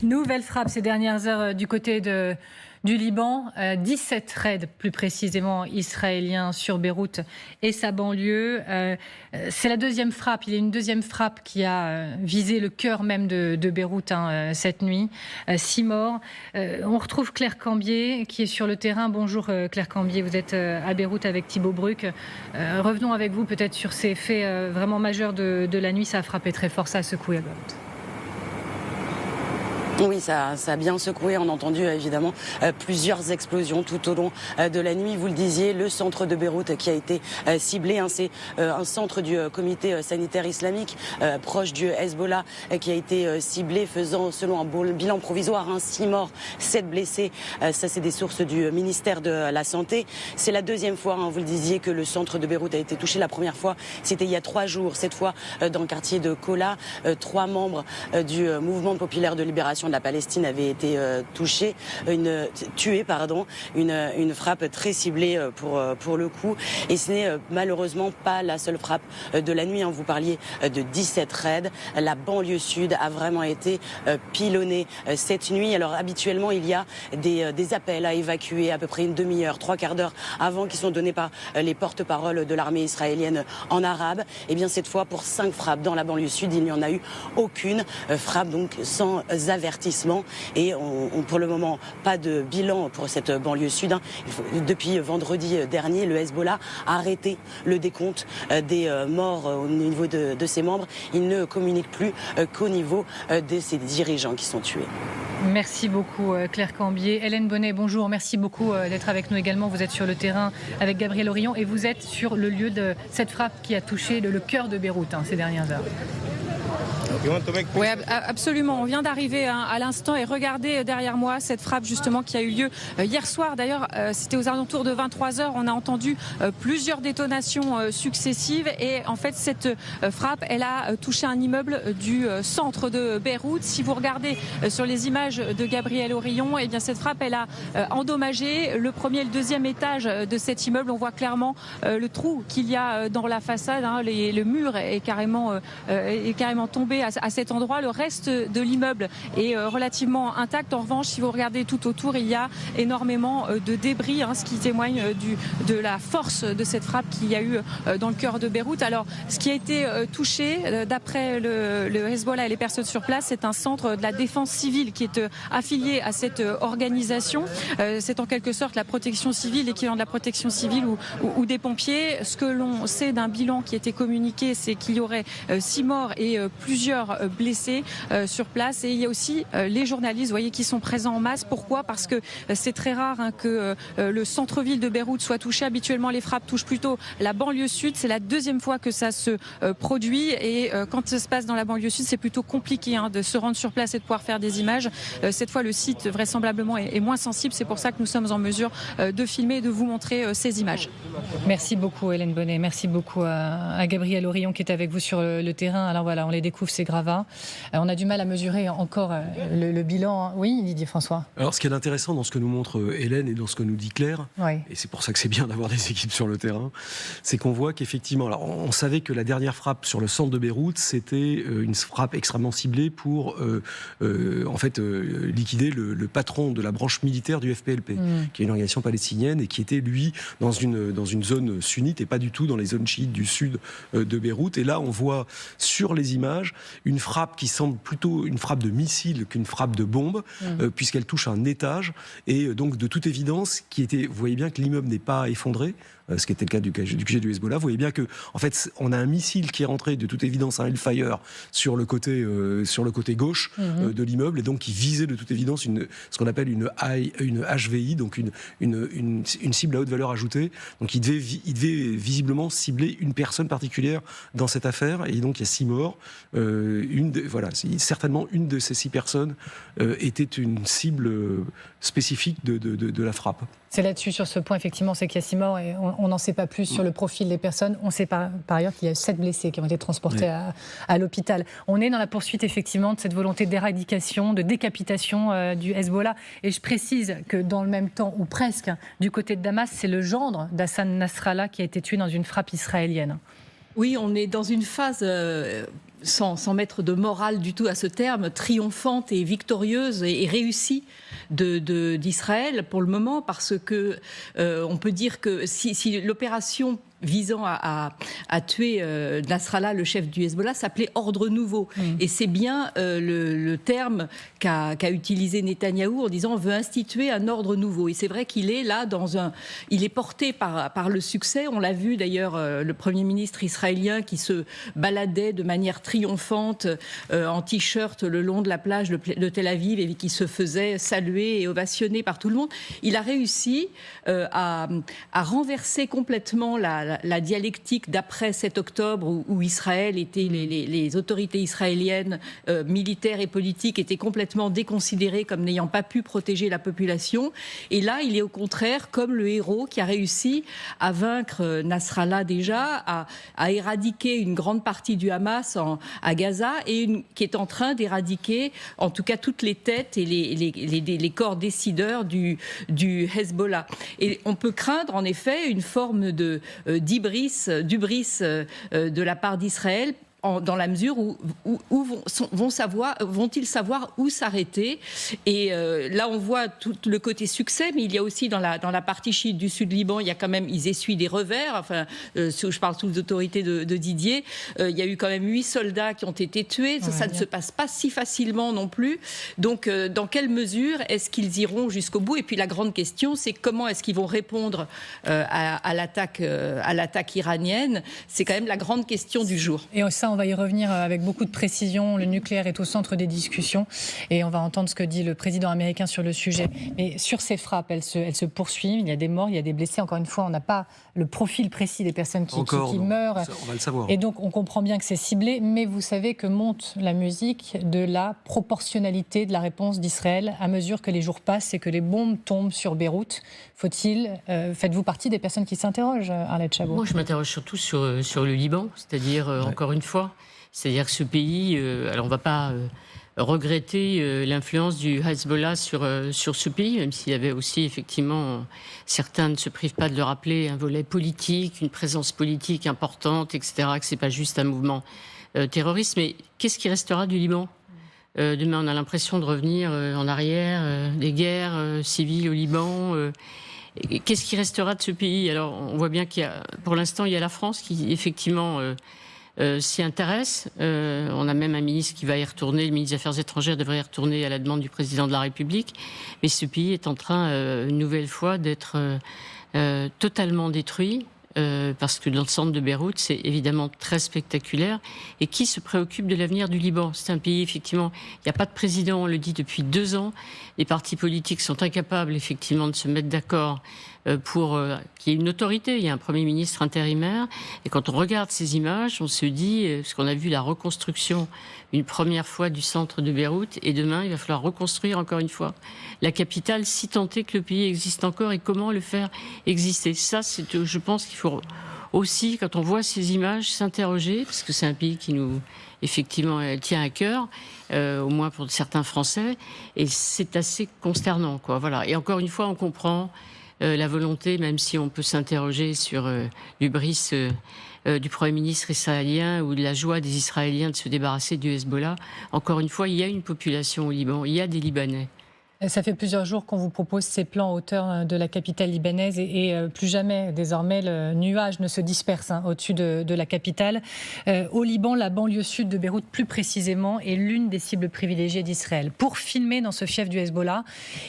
Nouvelle frappe ces dernières heures du côté du Liban. 17 raids, plus précisément, israéliens sur Beyrouth et sa banlieue. C'est la deuxième frappe. Il y a une deuxième frappe qui a visé le cœur même de Beyrouth cette nuit. 6 morts. On retrouve Claire Cambier qui est sur le terrain. Bonjour Claire Cambier, vous êtes à Beyrouth avec Thibaut Bruck. Revenons avec vous peut-être sur ces faits vraiment majeurs de la nuit. Ça a frappé très fort, ça a secoué à Beyrouth. Oui, ça a bien secoué. On a entendu évidemment plusieurs explosions tout au long de la nuit. Vous le disiez, le centre de Beyrouth qui a été ciblé. C'est un centre du comité sanitaire islamique proche du Hezbollah qui a été ciblé, faisant selon un bilan provisoire 6 morts, 7 blessés. Ça, c'est des sources du ministère de la Santé. C'est la deuxième fois, vous le disiez, que le centre de Beyrouth a été touché. La première fois, c'était il y a 3 jours. Cette fois, dans le quartier de Kola, 3 membres du mouvement populaire de libération de la Palestine avait été tuée, une frappe très ciblée pour le coup. Et ce n'est malheureusement pas la seule frappe de la nuit. Vous parliez de 17 raids. La banlieue sud a vraiment été pilonnée cette nuit. Alors habituellement, il y a des appels à évacuer à peu près une demi-heure, 3/4 d'heure avant, qui sont donnés par les porte-paroles de l'armée israélienne en arabe. Et bien cette fois, pour 5 frappes dans la banlieue sud, il n'y en a eu aucune frappe, donc sans avertissement. Et pour le moment, pas de bilan pour cette banlieue sud. Depuis vendredi dernier, le Hezbollah a arrêté le décompte des morts au niveau de ses membres. Il ne communique plus qu'au niveau de ses dirigeants qui sont tués. Merci beaucoup Claire Cambier. Hélène Bonnet, bonjour. Merci beaucoup d'être avec nous également. Vous êtes sur le terrain avec Gabriel Orion et vous êtes sur le lieu de cette frappe qui a touché le cœur de Beyrouth ces dernières heures. Oui, absolument. On vient d'arriver à l'instant et regardez derrière moi cette frappe justement qui a eu lieu hier soir. D'ailleurs, c'était aux alentours de 23h. On a entendu plusieurs détonations successives et en fait cette frappe, elle a touché un immeuble du centre de Beyrouth. Si vous regardez sur les images de Gabriel Orion, eh bien cette frappe, elle a endommagé le premier et le deuxième étage de cet immeuble. On voit clairement le trou qu'il y a dans la façade. Le mur est carrément tombé à cet endroit. Le reste de l'immeuble est relativement intact. En revanche, si vous regardez tout autour, il y a énormément de débris, ce qui témoigne de la force de cette frappe qu'il y a eu dans le cœur de Beyrouth. Alors, ce qui a été touché, d'après le Hezbollah et les personnes sur place, c'est un centre de la défense civile qui est affilié à cette organisation. C'est en quelque sorte la protection civile, l'équivalent de la protection civile ou des pompiers. Ce que l'on sait d'un bilan qui a été communiqué, c'est qu'il y aurait 6 morts et plusieurs blessés sur place. Et il y a aussi les journalistes, vous voyez, qui sont présents en masse. Pourquoi ? Parce que c'est très rare que le centre-ville de Beyrouth soit touché. Habituellement, les frappes touchent plutôt la banlieue sud. C'est la deuxième fois que ça se produit. Et quand ça se passe dans la banlieue sud, c'est plutôt compliqué de se rendre sur place et de pouvoir faire des images. Cette fois, le site, vraisemblablement, est moins sensible. C'est pour ça que nous sommes en mesure de filmer et de vous montrer ces images. Merci beaucoup, Hélène Bonnet. Merci beaucoup à Gabriel Orion qui est avec vous sur le terrain. Alors voilà, on les découvre, ces gravats. On a du mal à mesurer encore le bilan. Oui, Didier François. Alors, ce qui est intéressant dans ce que nous montre Hélène et dans ce que nous dit Claire, oui. Et c'est pour ça que c'est bien d'avoir des équipes sur le terrain, c'est qu'on voit qu'effectivement, alors on savait que la dernière frappe sur le centre de Beyrouth, c'était une frappe extrêmement ciblée pour liquider le patron de la branche militaire du FPLP, qui est une organisation palestinienne et qui était lui dans une zone sunnite et pas du tout dans les zones chiites du sud de Beyrouth. Et là, on voit sur les images une frappe qui semble plutôt une frappe de missile qu'une frappe de bombe, puisqu'elle touche un étage. Et donc, de toute évidence, vous voyez bien que l'immeuble n'est pas effondré, ce qui était le cas du QG du Hezbollah. Vous voyez bien que, en fait, on a un missile qui est rentré, de toute évidence, un Hellfire sur le côté gauche de l'immeuble, et donc qui visait de toute évidence ce qu'on appelle une HVI, donc une cible à haute valeur ajoutée. Donc il devait visiblement cibler une personne particulière dans cette affaire, et donc il y a 6 morts. Certainement une de ces 6 personnes était une cible spécifique de la frappe. C'est là-dessus, sur ce point, effectivement, c'est qu'il y a 6 morts et on n'en sait pas plus sur le profil des personnes. On sait par ailleurs qu'il y a 7 blessés qui ont été transportés à l'hôpital. On est dans la poursuite, effectivement, de cette volonté d'éradication, de décapitation du Hezbollah. Et je précise que dans le même temps, ou presque, du côté de Damas, c'est le gendre d'Hassan Nasrallah qui a été tué dans une frappe israélienne. Oui, on est dans une phase sans mettre de morale du tout à ce terme, triomphante et victorieuse et réussie d'Israël pour le moment, parce que on peut dire que si l'opération visant à tuer Nasrallah, le chef du Hezbollah, s'appelait Ordre Nouveau. Et c'est bien le terme qu'a utilisé Netanyahou en disant on veut instituer un ordre nouveau. Et c'est vrai qu'il est là il est porté par le succès. On l'a vu d'ailleurs, le Premier ministre israélien qui se baladait de manière triomphante en t-shirt le long de la plage de Tel Aviv et qui se faisait saluer et ovationner par tout le monde. Il a réussi à renverser complètement la dialectique d'après 7 octobre où Israël était, les autorités israéliennes militaires et politiques étaient complètement déconsidérées comme n'ayant pas pu protéger la population. Et là, il est au contraire comme le héros qui a réussi à vaincre Nasrallah déjà, à éradiquer une grande partie du Hamas à Gaza et qui est en train d'éradiquer en tout cas toutes les têtes et les corps décideurs du Hezbollah. Et on peut craindre en effet une forme d'hubris de la part d'Israël, dans la mesure où vont-ils savoir où s'arrêter. Et là, on voit tout le côté succès, mais il y a aussi dans la partie chiite du sud Liban, il y a quand même, ils essuient des revers. Enfin, je parle sous l'autorité de Didier. Il y a eu quand même 8 soldats qui ont été tués. Ça ne se passe pas si facilement non plus. Donc, dans quelle mesure est-ce qu'ils iront jusqu'au bout? Et puis la grande question, c'est comment est-ce qu'ils vont répondre à l'attaque iranienne? C'est quand même la grande question du jour. Et ça, on va y revenir avec beaucoup de précision. Le nucléaire est au centre des discussions et on va entendre ce que dit le président américain sur le sujet. Mais sur ces frappes, elles se poursuivent. Il y a des morts, il y a des blessés. Encore une fois, on n'a pas le profil précis des personnes qui meurent. On va le savoir. Et donc, on comprend bien que c'est ciblé. Mais vous savez que monte la musique de la proportionnalité de la réponse d'Israël à mesure que les jours passent et que les bombes tombent sur Beyrouth. Faites-vous partie des personnes qui s'interrogent, Arlette Chabot? Moi, je m'interroge surtout sur le Liban, c'est-à-dire, encore une fois, c'est-à-dire que ce pays, alors on ne va pas regretter l'influence du Hezbollah sur ce pays, même s'il y avait aussi, effectivement, certains ne se privent pas de le rappeler, un volet politique, une présence politique importante, etc., que ce n'est pas juste un mouvement terroriste. Mais qu'est-ce qui restera du Liban ? Demain, on a l'impression de revenir en arrière, des guerres civiles au Liban. Qu'est-ce qui restera de ce pays ? Alors, on voit bien pour l'instant, il y a la France qui, effectivement, s'y intéresse. On a même un ministre qui va y retourner. Le ministre des Affaires étrangères devrait y retourner à la demande du président de la République. Mais ce pays est en train, une nouvelle fois, d'être totalement détruit. Parce que dans le centre de Beyrouth, c'est évidemment très spectaculaire. Et qui se préoccupe de l'avenir du Liban ? C'est un pays, effectivement, il n'y a pas de président, on le dit depuis 2 ans. Les partis politiques sont incapables, effectivement, de se mettre d'accord pour qu'il y ait une autorité. Il y a un Premier ministre intérimaire. Et quand on regarde ces images, on se dit, parce qu'on a vu la reconstruction une première fois du centre de Beyrouth, et demain, il va falloir reconstruire encore une fois la capitale, si tant est que le pays existe encore, et comment le faire exister. Ça, je pense qu'il faut aussi, quand on voit ces images, s'interroger, parce que c'est un pays qui nous, effectivement, tient à cœur, au moins pour certains Français, et c'est assez consternant, quoi. Voilà. Et encore une fois, on comprend la volonté, même si on peut s'interroger sur l'hubris du Premier ministre israélien ou de la joie des Israéliens de se débarrasser du Hezbollah. Encore une fois, il y a une population au Liban, il y a des Libanais. Ça fait plusieurs jours qu'on vous propose ces plans en hauteur de la capitale libanaise et plus jamais, désormais, le nuage ne se disperse au-dessus de la capitale. Au Liban, la banlieue sud de Beyrouth, plus précisément, est l'une des cibles privilégiées d'Israël. Pour filmer dans ce fief du Hezbollah,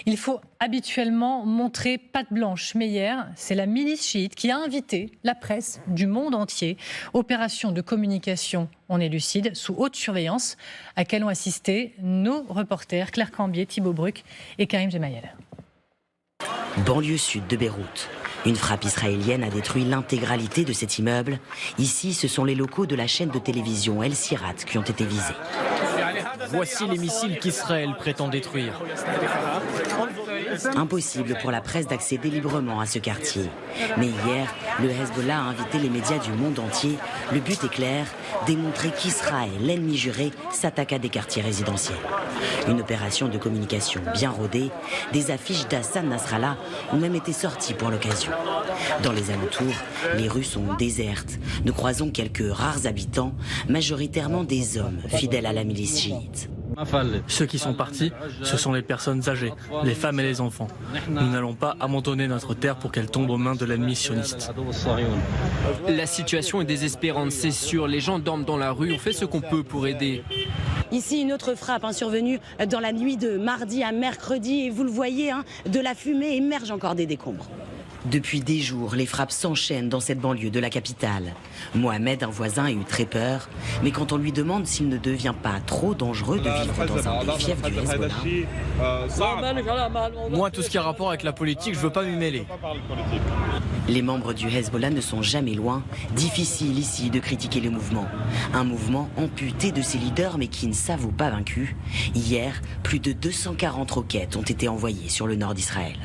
il faut habituellement montrer patte blanche. Mais hier, c'est la milice chiite qui a invité la presse du monde entier. Opération de communication, on est lucide, sous haute surveillance, à laquelle ont assisté nos reporters Claire Cambier, Thibaut Bruck et Karim Gemayel. Banlieue sud de Beyrouth. Une frappe israélienne a détruit l'intégralité de cet immeuble. Ici, ce sont les locaux de la chaîne de télévision El Sirat qui ont été visés. voici les missiles qu'Israël prétend détruire. Impossible pour la presse d'accéder librement à ce quartier. Mais hier, le Hezbollah a invité les médias du monde entier. Le but est clair, démontrer qu'Israël, l'ennemi juré, s'attaque à des quartiers résidentiels. Une opération de communication bien rodée. Des affiches d'Hassan Nasrallah ont même été sorties pour l'occasion. Dans les alentours, les rues sont désertes. Nous croisons quelques rares habitants, majoritairement des hommes fidèles à la milice chiite. Ceux qui sont partis, ce sont les personnes âgées, les femmes et les enfants. Nous n'allons pas abandonner notre terre pour qu'elle tombe aux mains de l'ennemi sioniste. La situation est désespérante, c'est sûr. Les gens dorment dans la rue, on fait ce qu'on peut pour aider. Ici, une autre frappe survenue dans la nuit de mardi à mercredi. Et vous le voyez, de la fumée émerge encore des décombres. Depuis des jours, les frappes s'enchaînent dans cette banlieue de la capitale. Mohamed, un voisin, a eu très peur. Mais quand on lui demande s'il ne devient pas trop dangereux de vivre dans un des fiefs du Hezbollah... Moi, tout ce qui a rapport avec la politique, je veux pas m'y mêler. Les membres du Hezbollah ne sont jamais loin. Difficile ici de critiquer le mouvement. Un mouvement amputé de ses leaders mais qui ne s'avoue pas vaincu. Hier, plus de 240 roquettes ont été envoyées sur le nord d'Israël.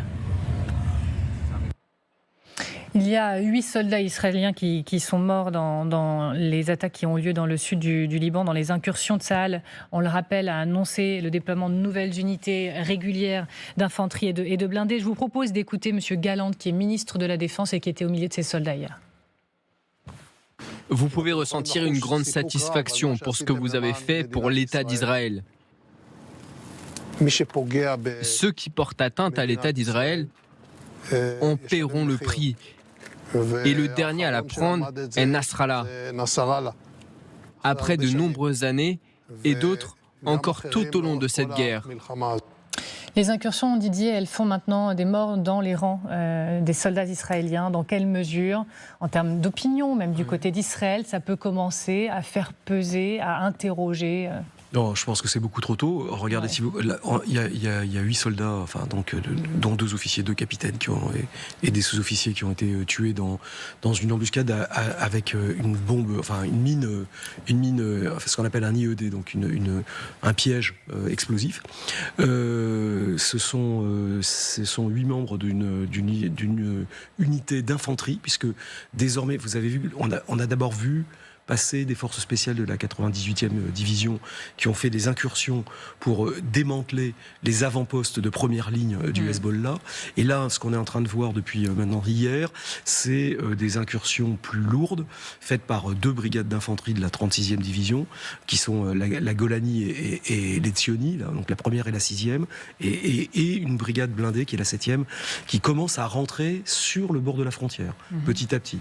Il y a 8 soldats israéliens qui sont morts dans les attaques qui ont lieu dans le sud du Liban, dans les incursions de Tsahal. On le rappelle, a annoncé le déploiement de nouvelles unités régulières d'infanterie et de blindés. Je vous propose d'écouter M. Galland, qui est ministre de la Défense et qui était au milieu de ces soldats hier. Vous pouvez ressentir une grande satisfaction pour ce que vous avez fait pour l'État d'Israël. Ceux qui portent atteinte à l'État d'Israël en paieront le prix. Et le dernier à la prendre est Nasrallah. Après de nombreuses années, et d'autres encore tout au long de cette guerre. Les incursions, Didier, elles font maintenant des morts dans les rangs des soldats israéliens. Dans quelle mesure, en termes d'opinion, même du côté d'Israël, ça peut commencer à faire peser, à interroger Non, je pense que c'est beaucoup trop tôt. Regardez, si vous, il y a 8 soldats, enfin donc dont 2 officiers, 2 capitaines et des sous-officiers qui ont été tués dans une embuscade avec une bombe, enfin une mine, ce qu'on appelle un IED, donc un piège explosif. Ce sont 8 membres d'une unité d'infanterie, puisque désormais, vous avez vu, on a d'abord vu passer des forces spéciales de la 98e division qui ont fait des incursions pour démanteler les avant-postes de première ligne du Hezbollah. Et là, ce qu'on est en train de voir depuis maintenant hier, c'est des incursions plus lourdes faites par 2 brigades d'infanterie de la 36e division, qui sont la Golani et les Tzioni, donc la première et la 6e, et une brigade blindée qui est la 7e, qui commence à rentrer sur le bord de la frontière, petit à petit.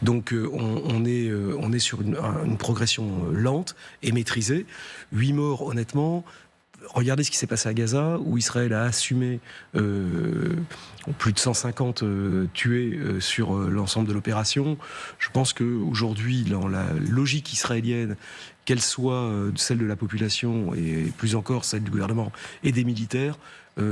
Donc on est sur une progression lente et maîtrisée. 8 morts, honnêtement. Regardez ce qui s'est passé à Gaza, où Israël a assumé plus de 150 tués sur l'ensemble de l'opération. Je pense qu'aujourd'hui, dans la logique israélienne, qu'elle soit celle de la population et plus encore celle du gouvernement et des militaires,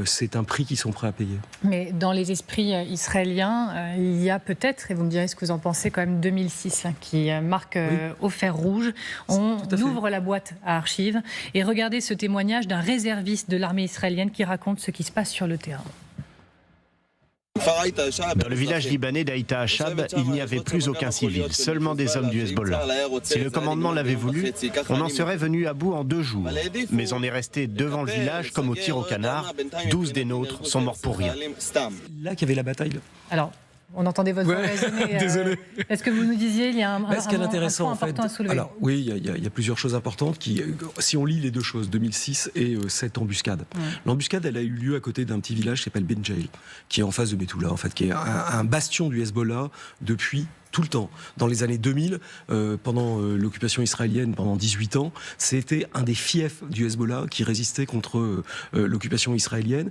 c'est un prix qu'ils sont prêts à payer. Mais dans les esprits israéliens, il y a peut-être, et vous me direz ce que vous en pensez, quand même 2006, qui marque au fer rouge. On ouvre la boîte à archives et regardez ce témoignage d'un réserviste de l'armée israélienne qui raconte ce qui se passe sur le terrain. Dans le village libanais d'Aïta Hachab, il n'y avait plus aucun civil, seulement des hommes du Hezbollah. Si le commandement l'avait voulu, on en serait venu à bout en 2 jours. Mais on est resté devant le village comme au tir au canard. 12 des nôtres sont morts pour rien. Là qu'il y avait la bataille. Alors, on entendait votre voix résonner. Désolé. Est-ce que vous nous disiez il y a un point intéressant à soulever? Alors oui, il y a plusieurs choses importantes qui, si on lit les 2 choses, 2006 et cette embuscade. L'embuscade, elle a eu lieu à côté d'un petit village qui s'appelle Ben Jail, qui est en face de Betula, en fait, qui est un bastion du Hezbollah depuis tout le temps. Dans les années 2000, pendant l'occupation israélienne, pendant 18 ans, c'était un des fiefs du Hezbollah qui résistait contre l'occupation israélienne.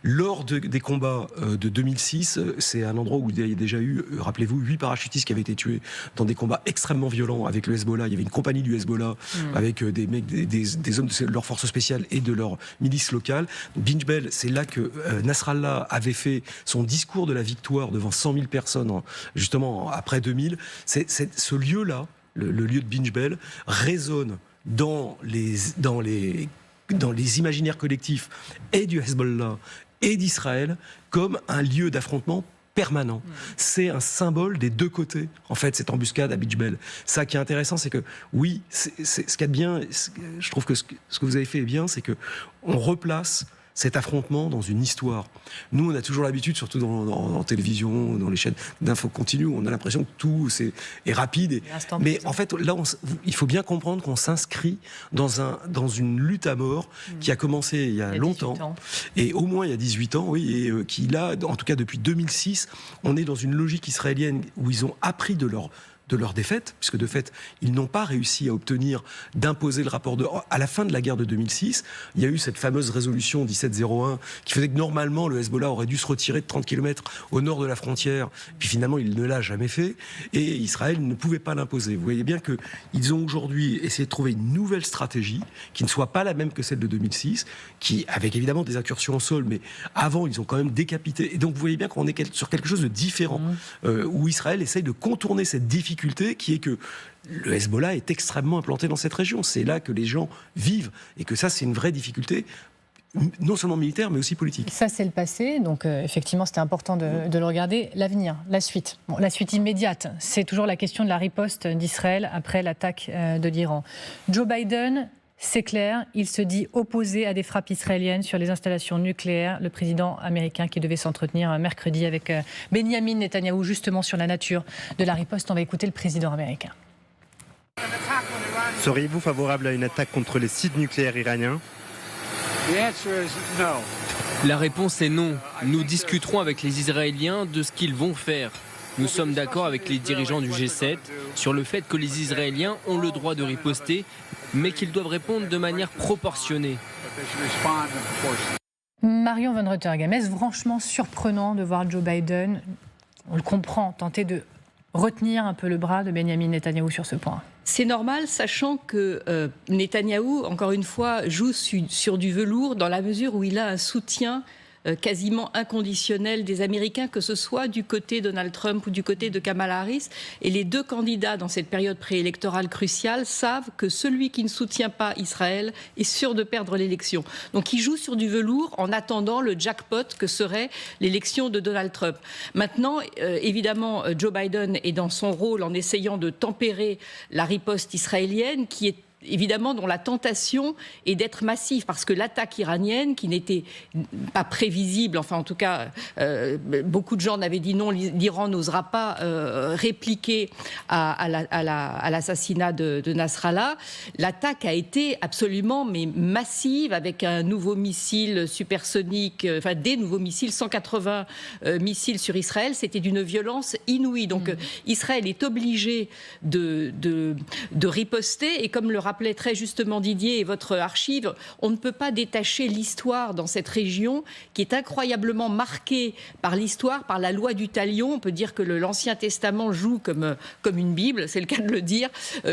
Lors des combats de 2006, c'est un endroit où il y a déjà eu, rappelez-vous, 8 parachutistes qui avaient été tués dans des combats extrêmement violents avec le Hezbollah. Il y avait une compagnie du Hezbollah avec des mecs, des hommes de leur force spéciale et de leur milice locale. Binjbel, c'est là que Nasrallah avait fait son discours de la victoire devant 100 000 personnes, justement après 2000, ce lieu-là, le lieu de Binjbel, résonne dans les dans les imaginaires collectifs et du Hezbollah et d'Israël comme un lieu d'affrontement permanent. C'est un symbole des deux côtés, en fait, cette embuscade à Beach Bell. Ça qui est intéressant, c'est que, oui, c'est ce qu'il y a de bien, je trouve que ce que vous avez fait est bien, c'est que on replace cet affrontement dans une histoire. Nous, on a toujours l'habitude, surtout dans télévision, dans les chaînes d'infos continues, on a l'impression que tout est rapide. Mais en fait, là, il faut bien comprendre qu'on s'inscrit dans une lutte à mort qui a commencé il y a longtemps, et au moins il y a 18 ans, oui, et qui là, en tout cas depuis 2006, on est dans une logique israélienne où ils ont appris de leur défaite, puisque de fait, ils n'ont pas réussi à obtenir d'imposer le rapport de... À la fin de la guerre de 2006, il y a eu cette fameuse résolution 1701 qui faisait que normalement le Hezbollah aurait dû se retirer de 30 km au nord de la frontière, puis finalement il ne l'a jamais fait, et Israël ne pouvait pas l'imposer. Vous voyez bien qu'ils ont aujourd'hui essayé de trouver une nouvelle stratégie qui ne soit pas la même que celle de 2006, qui, avec évidemment des incursions au sol, mais avant ils ont quand même décapité. Et donc vous voyez bien qu'on est sur quelque chose de différent, où Israël essaye de contourner cette difficulté qui est que le Hezbollah est extrêmement implanté dans cette région. C'est là que les gens vivent et que ça, c'est une vraie difficulté, non seulement militaire, mais aussi politique. Ça, c'est le passé, donc effectivement, c'était important de le regarder. L'avenir, la suite. Bon, la suite immédiate, c'est toujours la question de la riposte d'Israël après l'attaque de l'Iran. Joe Biden... C'est clair, il se dit opposé à des frappes israéliennes sur les installations nucléaires. Le président américain qui devait s'entretenir mercredi avec Benyamin Netanyahou justement sur la nature de la riposte. On va écouter le président américain. Seriez-vous favorable à une attaque contre les sites nucléaires iraniens ? La réponse est non. Nous discuterons avec les Israéliens de ce qu'ils vont faire. Nous sommes d'accord avec les dirigeants du G7 sur le fait que les Israéliens ont le droit de riposter, mais qu'ils doivent répondre de manière proportionnée. Marion Van Rottergem, est-ce franchement surprenant de voir Joe Biden, on le comprend, tenter de retenir un peu le bras de Benyamin Netanyahou sur ce point ? C'est normal, sachant que Netanyahou, encore une fois, joue sur du velours dans la mesure où il a un soutien quasiment inconditionnel des Américains, que ce soit du côté de Donald Trump ou du côté de Kamala Harris. Et les deux candidats dans cette période préélectorale cruciale savent que celui qui ne soutient pas Israël est sûr de perdre l'élection. Donc ils jouent sur du velours en attendant le jackpot que serait l'élection de Donald Trump. Maintenant, évidemment, Joe Biden est dans son rôle en essayant de tempérer la riposte israélienne qui est évidemment dont la tentation est d'être massive, parce que l'attaque iranienne, qui n'était pas prévisible, enfin en tout cas beaucoup de gens n'avaient dit non, l'Iran n'osera pas répliquer à l'assassinat de Nasrallah. L'attaque a été absolument massive, avec un nouveau missile supersonique, enfin des nouveaux missiles, 180 missiles sur Israël. C'était d'une violence inouïe. Donc Israël est obligé de riposter, et comme le rappelait très justement Didier et votre archive, on ne peut pas détacher l'histoire dans cette région qui est incroyablement marquée par l'histoire, par la loi du talion. On peut dire que l'Ancien Testament joue comme une Bible, c'est le cas de le dire.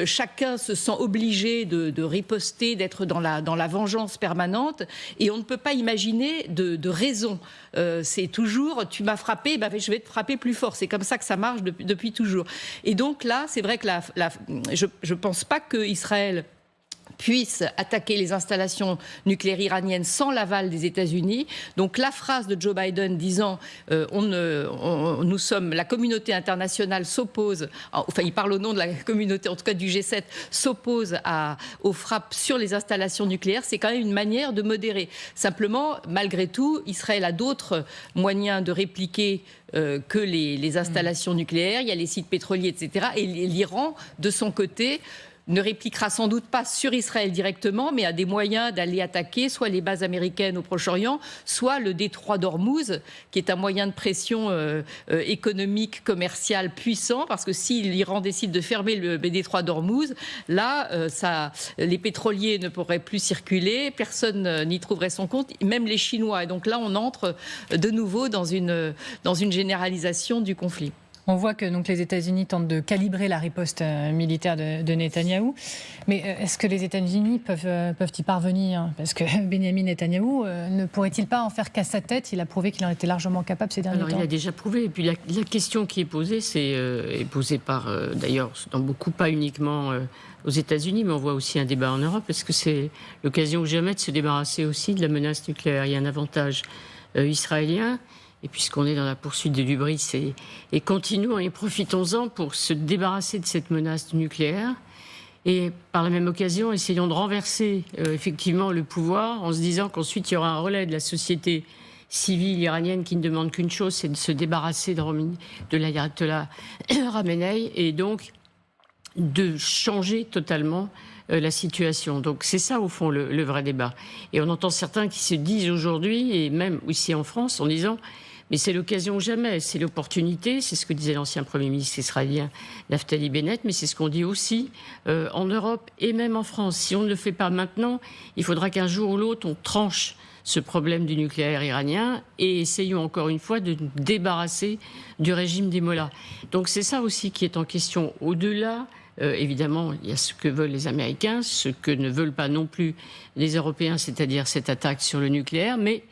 Chacun se sent obligé de riposter, d'être dans la vengeance permanente, et on ne peut pas imaginer de raison. C'est toujours, tu m'as frappé, je vais te frapper plus fort. C'est comme ça que ça marche depuis toujours. Et donc là, c'est vrai que je ne pense pas qu'Israël puisse attaquer les installations nucléaires iraniennes sans l'aval des États-Unis. Donc la phrase de Joe Biden disant la communauté internationale s'oppose, enfin il parle au nom de la communauté, en tout cas du G7, s'oppose aux frappes sur les installations nucléaires, c'est quand même une manière de modérer. Simplement, malgré tout, Israël a d'autres moyens de répliquer que les installations nucléaires. Il y a les sites pétroliers, etc. Et l'Iran, de son côté, ne répliquera sans doute pas sur Israël directement, mais a des moyens d'aller attaquer soit les bases américaines au Proche-Orient, soit le détroit d'Ormuz, qui est un moyen de pression économique, commercial puissant, parce que si l'Iran décide de fermer le détroit d'Ormuz, là, les pétroliers ne pourraient plus circuler, personne n'y trouverait son compte, même les Chinois. Et donc là, on entre de nouveau dans une généralisation du conflit. On voit que donc, les États-Unis tentent de calibrer la riposte militaire de Netanyahou. Mais est-ce que les États-Unis peuvent y parvenir? Parce que Benyamin Netanyahou ne pourrait-il pas en faire qu'à sa tête? Il a prouvé qu'il en était largement capable ces derniers temps. Il a déjà prouvé. Et puis la question qui est posée, est posée par, d'ailleurs, dans beaucoup, pas uniquement aux États-Unis, mais on voit aussi un débat en Europe. Est-ce que c'est l'occasion ou jamais de se débarrasser aussi de la menace nucléaire? Il y a un avantage israélien. Et puisqu'on est dans la poursuite de l'hybris, et continuons et profitons-en pour se débarrasser de cette menace nucléaire. Et par la même occasion, essayons de renverser effectivement le pouvoir en se disant qu'ensuite il y aura un relais de la société civile iranienne qui ne demande qu'une chose, c'est de se débarrasser de l'ayatollah Khamenei et donc de changer totalement la situation. Donc c'est ça au fond le vrai débat. Et on entend certains qui se disent aujourd'hui, et même ici en France, en disant mais c'est l'occasion ou jamais, c'est l'opportunité, c'est ce que disait l'ancien Premier ministre israélien Naftali Bennett, mais c'est ce qu'on dit aussi en Europe et même en France. Si on ne le fait pas maintenant, il faudra qu'un jour ou l'autre on tranche ce problème du nucléaire iranien et essayons encore une fois de nous débarrasser du régime des mollahs. Donc c'est ça aussi qui est en question. Au-delà, évidemment, il y a ce que veulent les Américains, ce que ne veulent pas non plus les Européens, c'est-à-dire cette attaque sur le nucléaire, mais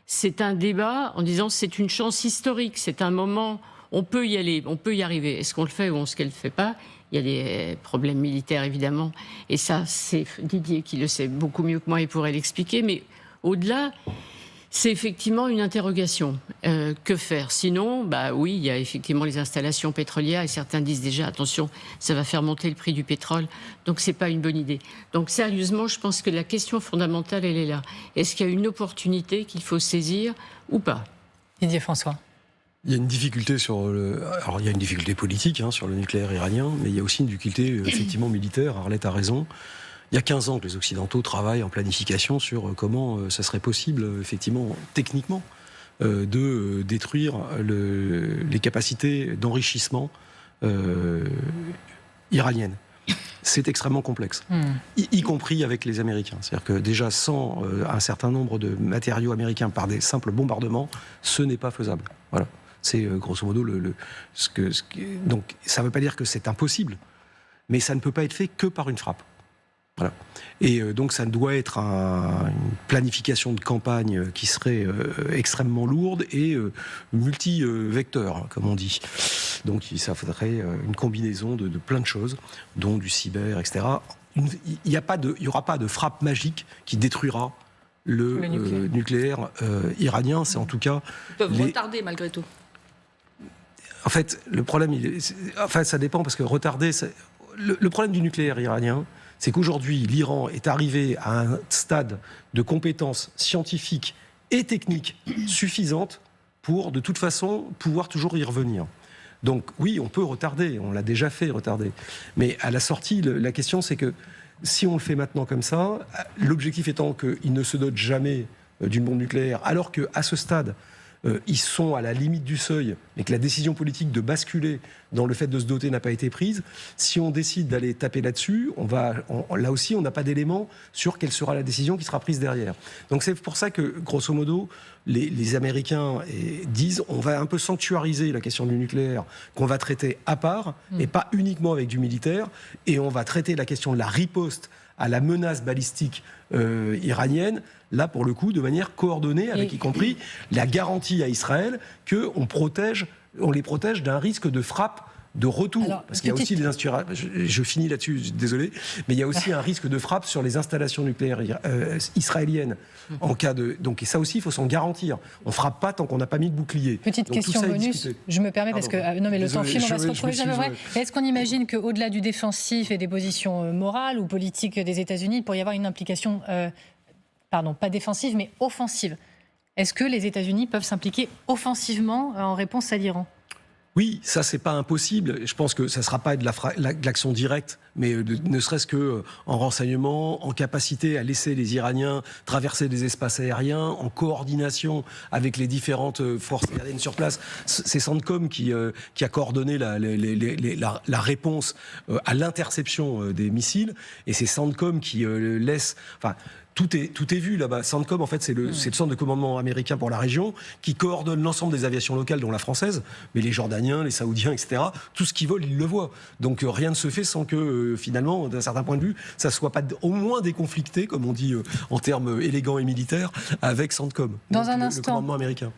c'est un débat en disant c'est une chance historique, c'est un moment, on peut y aller, on peut y arriver. Est-ce qu'on le fait ou est-ce qu'on ne le fait pas? Il y a des problèmes militaires évidemment, et ça c'est Didier qui le sait beaucoup mieux que moi et pourrait l'expliquer, mais au-delà, c'est effectivement une interrogation. Que faire? Sinon, oui, il y a effectivement les installations pétrolières et certains disent déjà, attention, ça va faire monter le prix du pétrole, donc c'est pas une bonne idée. Donc sérieusement, je pense que la question fondamentale, elle est là. Est-ce qu'il y a une opportunité qu'il faut saisir ou pas? Didier François. Il y a une difficulté Alors il y a une difficulté politique sur le nucléaire iranien, mais il y a aussi une difficulté effectivement militaire. Arlette a raison. Il y a 15 ans que les Occidentaux travaillent en planification sur comment ça serait possible, effectivement, techniquement, de détruire les capacités d'enrichissement iraniennes. C'est extrêmement complexe, y compris avec les Américains. C'est-à-dire que déjà, sans un certain nombre de matériaux américains par des simples bombardements, ce n'est pas faisable. Voilà. C'est grosso modo donc ça ne veut pas dire que c'est impossible, mais ça ne peut pas être fait que par une frappe. Voilà. Et donc ça doit être une planification de campagne qui serait extrêmement lourde et multi-vecteur, comme on dit. Donc ça faudrait une combinaison de plein de choses, dont du cyber, etc. Il n'y aura pas de frappe magique qui détruira le nucléaire iranien. C'est en tout cas... Ils peuvent retarder malgré tout. En fait, le problème, ça dépend parce que retarder... Le problème du nucléaire iranien, c'est qu'aujourd'hui, l'Iran est arrivé à un stade de compétences scientifiques et techniques suffisantes pour, de toute façon, pouvoir toujours y revenir. Donc oui, on peut retarder, on l'a déjà fait retarder. Mais à la sortie, la question, c'est que si on le fait maintenant comme ça, l'objectif étant qu'il ne se dote jamais d'une bombe nucléaire, alors qu'à ce stade, ils sont à la limite du seuil, mais que la décision politique de basculer dans le fait de se doter n'a pas été prise, si on décide d'aller taper là-dessus, là aussi, on n'a pas d'éléments sur quelle sera la décision qui sera prise derrière. Donc c'est pour ça que, grosso modo, les Américains disent on va un peu sanctuariser la question du nucléaire, qu'on va traiter à part, et pas uniquement avec du militaire, et on va traiter la question de la riposte à la menace balistique iranienne, là pour le coup de manière coordonnée, avec y compris la garantie à Israël qu'on les protège d'un risque de frappe de retour. Alors, parce qu'il y a aussi des installations, je finis là-dessus, désolé, mais il y a aussi un risque de frappe sur les installations nucléaires israéliennes en cas de... Donc et ça aussi, il faut s'en garantir. On ne frappe pas tant qu'on n'a pas mis de bouclier. Petite donc, question bonus, je me permets parce que... non mais le temps file, on va se retrouver jamais vrai. Est-ce qu'on imagine qu'au-delà du défensif et des positions morales ou politiques des États-Unis, il pourrait y avoir une implication, pas défensive, mais offensive? Est-ce que les États-Unis peuvent s'impliquer offensivement en réponse à l'Iran? Oui, ça c'est pas impossible. Je pense que ça sera pas de l'action directe, mais ne serait-ce que en renseignement, en capacité à laisser les Iraniens traverser des espaces aériens, en coordination avec les différentes forces aériennes sur place. C'est CENTCOM qui a coordonné la réponse à l'interception des missiles, et c'est CENTCOM qui laisse. Enfin, tout est vu là-bas. CENTCOM, en fait, c'est le centre de commandement américain pour la région qui coordonne l'ensemble des aviations locales, dont la française, mais les Jordaniens, les Saoudiens, etc. Tout ce qui vole, ils le voient. Donc rien ne se fait sans que, finalement, d'un certain point de vue, ça soit pas au moins déconflicté, comme on dit en termes élégants et militaires, avec CENTCOM, Dans donc, un le instant. commandement américain.